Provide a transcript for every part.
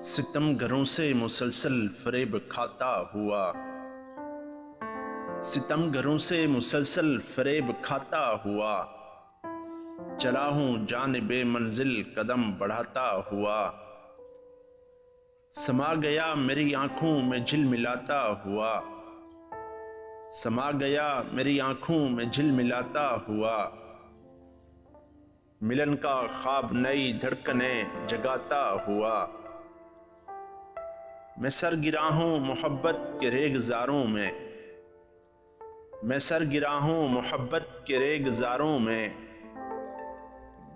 ستم گھروں سے مسلسل فریب کھاتا ہوا، ستم گھروں سے مسلسل فریب کھاتا ہوا، چلا ہوں جانب منزل قدم بڑھاتا ہوا، سما گیا میری آنکھوں میں جھل ملاتا ہوا، سما گیا میری آنکھوں میں جھل ملاتا ہوا، ملن کا خواب نئی دھڑکنیں جگاتا ہوا، میں سر گرا ہوں محبت کے ریگزاروں میں، میں سر گرا ہوں محبت کے ریگزاروں میں،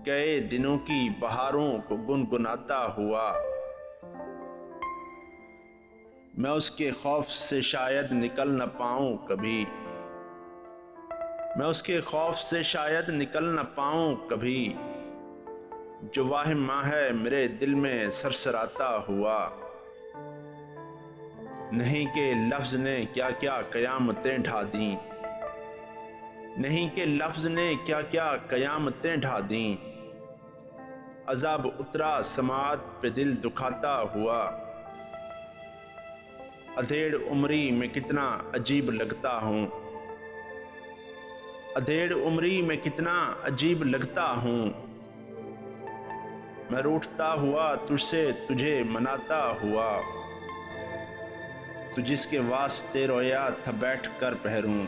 گئے دنوں کی بہاروں کو گنگناتا ہوا، میں اس کے خوف سے شاید نکل نہ پاؤں کبھی، میں اس کے خوف سے شاید نکل نہ پاؤں کبھی، جو واہم ہے میرے دل میں سرسراتا ہوا، نہیں کہ لفظ نے کیا کیا قیامتیں ڈھا دیں، نہیں کہ لفظ نے کیا کیا قیامتیں ڈھا دیں، عذاب اترا سماعت پہ دل دکھاتا ہوا، ادھیڑ عمری میں کتنا عجیب لگتا ہوں، ادھیڑ عمری میں کتنا عجیب لگتا ہوں، میں روٹھتا ہوا تجھ سے تجھے مناتا ہوا، تو جس کے واسطے رویا تھا بیٹھ کر پھروں،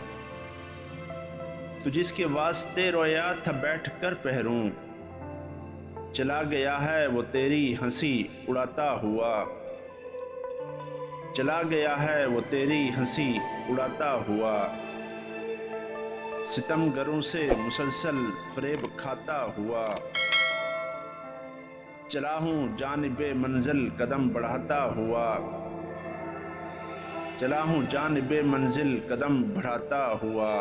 تو جس کے واسطے رویا تھا بیٹھ کر پھروں، چلا گیا ہے وہ تیری ہنسی اڑاتا ہوا، چلا گیا ہے وہ تیری ہنسی اڑاتا ہوا، ستم گروں سے مسلسل فریب کھاتا ہوا، چلا ہوں جانب منزل قدم بڑھاتا ہوا، چلا ہوں جانب منزل قدم بڑھاتا ہوا۔